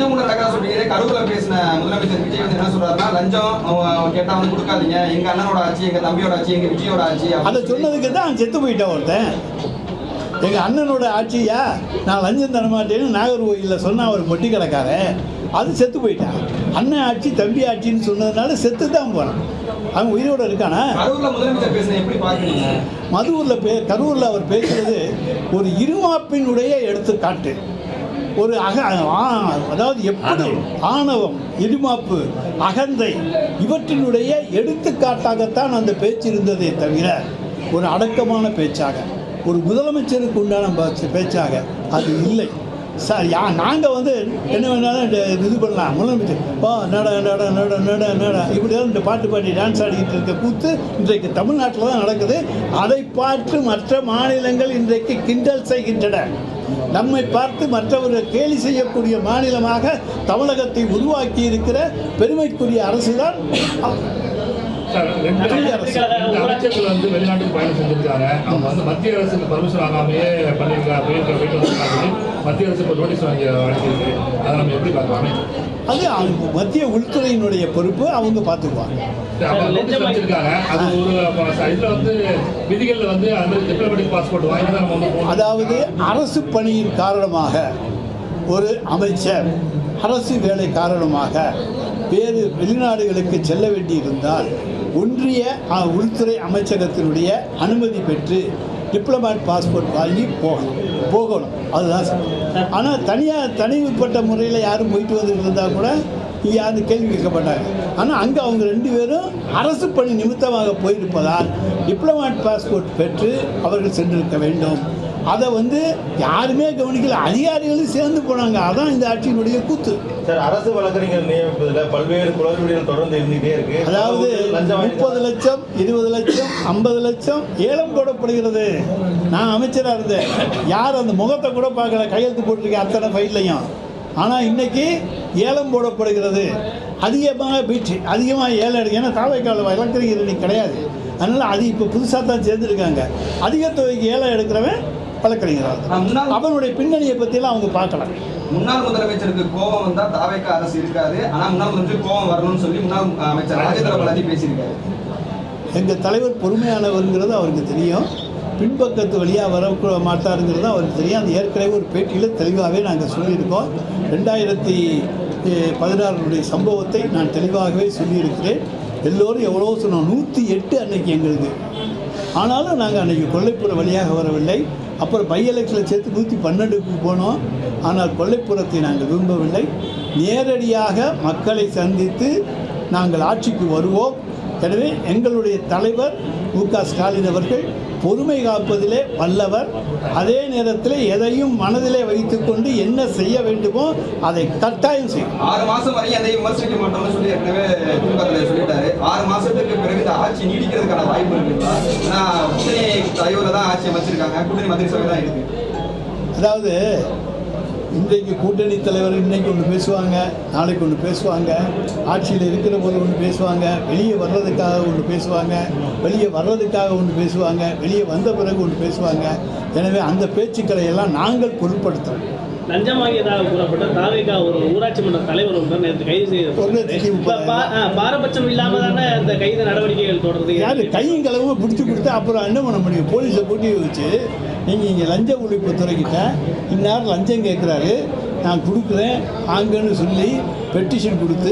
லஞ்சம் கூட நடக்காத சொல்றீங்க. கரூர்ல பேசின முதலமைச்சர் விஜய் வந்து என்ன சொல்றாருன்னா, லஞ்சம் கேட்டா வந்து கொடுக்காதீங்க, எங்க அண்ணனோட ஆட்சி, எங்க தம்பியோட ஆட்சி, எங்க விஜயோட ஆட்சி. அதை சொன்னதுக்கு தான் செத்து போயிட்டேன் ஒருத்தன். எங்கள் அண்ணனோட ஆட்சியா நான் லஞ்சம் தர மாட்டேன்னு நாகர்கோயிலில் சொன்னால் அவர் பொட்டி கிடக்காரு, அது செத்து போயிட்டான். அண்ணன் ஆட்சி தம்பி ஆட்சின்னு சொன்னதுனால செத்து தான் போகிறான். அவன் உயிரோடு இருக்கானா? கரூர்ல முதலமைச்சர் பேசின எப்படி பார்க்குறீங்க? கரூரில் அவர் பேசுறது ஒரு இருமாப்பினுடைய எடுத்துக்காட்டு. ஒரு அதாவது எப்படி ஆணவம், இருமாப்பு, அகந்தை இவற்றினுடைய எடுத்துக்காட்டாகத்தான் அந்த பேச்சு இருந்ததே தவிர ஒரு அடக்கமான பேச்சாக, ஒரு முதலமைச்சருக்கு உண்டான பேச்சாக அது இல்லை. சார் நாங்கள் வந்து என்ன வேணாலும் இது பண்ணலாம். முதலமைச்சர் நட நட நட நட நட இப்படி தான் இந்த பாட்டு பாடி டான்ஸ் ஆடிக்கிட்டு இருக்க கூத்து இன்றைக்கு தமிழ்நாட்டில் தான் நடக்குது. அதை பார்த்து மற்ற மாநிலங்கள் இன்றைக்கு கிண்டல் செய்கின்றன. நம்மை பார்த்து மற்றவர்கள் கேலி செய்யக்கூடிய மாநிலமாக தமிழகத்தை உருவாக்கி இருக்கிற பெருமைக்குரிய அரசு தான். அமைச்சர்கள் வந்து வெளிநாட்டுக்கு பயணம் செஞ்சிருக்காங்க. அவங்க வந்து மத்திய அரசுக்கு பர்மிஷன் வாங்காமையே பண்ணியிருக்காங்க. மத்திய அரசு நோட்டீஸ் வாங்கியிருக்கு. அதை நம்ம எப்படி பார்க்கலாம்? அது மத்திய உள்துறையினுடைய பொறுப்பு, அவங்க பார்த்துக்குவாங்க. அது ஒரு இதில் வந்து விதிகளில் வந்து அந்த டிப்ளமேட்டிக் பாஸ்போர்ட் வாங்கி தான் நம்ம. அதாவது அரசு பணியின் காரணமாக ஒரு அமைச்சர் அரசு வேலை காரணமாக வேறு வெளிநாடுகளுக்கு செல்ல வேண்டியிருந்தால் ஒன்றிய உள்துறை அமைச்சகத்தினுடைய அனுமதி பெற்று டிப்ளமேட் பாஸ்போர்ட் வாங்கி போகணும். அதுதான். ஆனால் தனிப்பட்ட முறையில் யாரும் போயிட்டு வந்துட்டு இருந்தால் கூட யாரும் கேள்வி கேட்கப்பட்டாங்க. ஆனால் அங்கே அவங்க 2 பேரும் அரசு பணி நிமித்தமாக போயிருப்பதால் டிப்ளமேட் பாஸ்போர்ட் பெற்று அவர்கள் சென்றிருக்க வேண்டும். அதை வந்து யாருமே கவனிக்கல, அதிகாரிகளும் சேர்ந்து போனாங்க. அதான் இந்த ஆட்சியினுடைய கூத்து. சார், அரசு வழக்கறிஞர் நியமிப்பதில் பல்வேறு குளறுபடிகள் தொடர்ந்து இருந்துகிட்டே இருக்கு. அதாவது 30 லட்சம் 20 லட்சம் 50 லட்சம் ஏலம் போடப்படுகிறது. நான் அமைச்சராக இருந்தேன், யார் அந்த முகத்தை கூட பார்க்கல, கையெழுத்து போட்டிருக்கேன் அத்தனை ஃபைல்லையும். ஆனால் இன்னைக்கு ஏலம் போடப்படுகிறது. அதிகமாக ஏலம் எடுக்க, ஏன்னா தாவைக்கால வழக்கறிஞர் இன்னைக்கு கிடையாது. அதனால் அது இப்போ புதுசாக தான் சேர்ந்துருக்காங்க. அதிக தொகைக்கு ஏலம் எடுக்கிறவன் வழக்கறிஞர். அவனுடைய பின்னணியை பற்றியெல்லாம் அவங்க பார்க்கலாம். முன்னாள் முதலமைச்சருக்கு கோபம் வந்தால் தாவைக்கா அரசு இருக்காது, ஆனால் முன்னாள் முதலமைச்சருக்கு கோபம் வரணும்னு சொல்லி முன்னாள் அமைச்சர் ராஜேந்திர பாலாஜி பேசியிருக்காரு. எங்கள் தலைவர் பொறுமையானவருங்கிறது அவருக்கு தெரியும். பின்பக்கத்து வழியாக வர மாட்டாருங்கிறது அவருக்கு தெரியும். அது ஏற்கனவே ஒரு பேட்டியில் தெளிவாகவே நாங்கள் சொல்லியிருக்கோம். 2016 சம்பவத்தை நான் தெளிவாகவே சொல்லியிருக்கிறேன். எல்லோரும் எவ்வளோ சொன்னோம், 108 அன்னைக்கு எங்களுக்கு. ஆனாலும் நாங்கள் அன்றைக்கி கொல்லைப்புற வழியாக வரவில்லை. அப்புறம் பை எலெக்ஷனில் சேர்த்து 112க்கு போனோம். ஆனால் கொல்லைப்புறத்தை நாங்கள் விரும்பவில்லை. நேரடியாக மக்களை சந்தித்து நாங்கள் ஆட்சிக்கு வருவோம். எனவே எங்களுடைய தலைவர் மு.க. ஸ்டாலின் அவர்கள் பொறுமை காப்பதிலே வல்லவர். அதே நேரத்தில் எதையும் மனதிலே வைத்துக்கொண்டு என்ன செய்ய வேண்டுமோ அதை கட்டாயம் செய்யும். 6 மாதம் வரை எதையும் விமர்சிக்க மாட்டோம்னு சொல்லி ஏற்கனவே குடும்பத்தில் சொல்லிட்டாரு. 6 மாதத்துக்கு பிறகு இந்த ஆட்சி நீடிக்கிறதுக்கான வாய்ப்பு இருக்குங்களா? ஏன்னா கூட்டணி தலைவரில் தான் ஆட்சி அமைச்சிருக்காங்க, கூட்டணி மந்திரி சபை தான் இருக்கு. அதாவது இன்றைக்கு கூட்டணி தலைவர் இன்னைக்கு ஒன்று பேசுவாங்க, நாளைக்கு ஒன்று பேசுவாங்க, ஆட்சியில் இருக்கிற போது ஒன்று பேசுவாங்க, வெளியே வர்றதுக்காக ஒன்று பேசுவாங்க, வெளியே வர்றதுக்காக ஒன்று பேசுவாங்க, வெளியே வந்த பிறகு ஒன்று பேசுவாங்க. எனவே அந்த பேச்சுக்களை எல்லாம் நாங்கள் பொருட்படுத்துகிறோம். லஞ்சம் வாங்கியதாக கூறப்பட்ட தாவேகா ஒரு ஊராட்சி மன்ற தலைவர் ஒன்று நேற்று கைது செய்ய பாரபட்சம் இல்லாமல் தானே அந்த கைது நடவடிக்கைகள் தொடர்ந்து. யார் கையும் களவும் பிடிச்சி கொடுத்தா அப்புறம் என்ன பண்ண முடியும்? போலீஸை கூட்டி வச்சு நீங்கள் இங்கே லஞ்ச ஒழிப்புத்துறைக்கிட்ட இந்நேரம் லஞ்சம் கேட்குறாரு, நான் கொடுக்குறேன் வாங்கன்னு சொல்லி பெட்டிஷன் கொடுத்து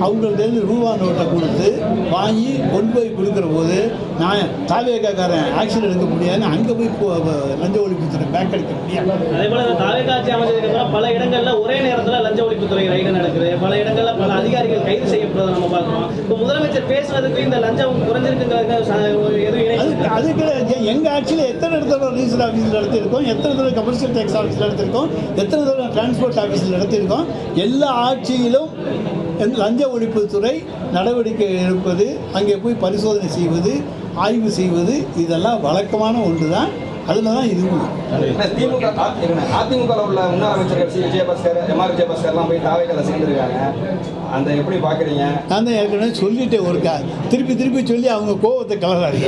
அவங்கள்டேருந்து ரூபா நோட்டை கொடுத்து வாங்கி கொண்டு போய் கொடுக்குற போது நான் தாவேகாக்காரன் ஆக்ஷன் எடுக்க முடியாதுன்னு அங்கே போய் லஞ்ச ஒழிப்புத்துறை பேக் அடிக்க முடியாது. அதே போல் தாவேகா ஆட்சி அமைச்சதுக்கப்புறம் பல இடங்களில் ஒரே நேரத்தில் லஞ்ச ஒழிப்புத்துறை ரைடு நடக்குது. பல இடங்களில் பல அதிகாரிகள் கைது செய்யப்படுறதை நம்ம பார்க்குறோம். இப்போ முதலமைச்சர் பேசுனதுக்கு இந்த லஞ்சம் குறைஞ்சிருக்குங்கிறது எதுவும் அதுக்கு எங்கள் ஆட்சியில் எத்தனை இடத்துல ரிஜிஸ்டர் ஆஃபீஸில் நடத்தியிருக்கோம், எத்தனை தடவை கமர்ஷியல் டேக்ஸ் ஆஃபீஸில் நடத்தியிருக்கோம், எத்தனை தடவை டிரான்ஸ்போர்ட் ஆஃபீஸில் நடத்தியிருக்கோம். எல்லா ஆட்சியிலும் லஞ்ச ஒழிப்புத்துறை நடவடிக்கை எடுப்பது, அங்கே போய் பரிசோதனை செய்வது, ஆய்வு செய்வது இதெல்லாம் வழக்கமான ஒன்று தான். அதில் தான் இதுவும். அதிமுக உள்ள முன்னாள் அமைச்சர்கள் விஜயபாஸ்கர், எம்.ஆர். விஜயபாஸ்கர்லாம் போய் தாவேக்கால சேர்ந்துருக்காங்க. அந்த எப்படி பார்க்குறீங்க? நான் தான் ஏற்கனவே சொல்லிட்டேன். திருப்பி சொல்லி அவங்க கோபத்தை கலராது.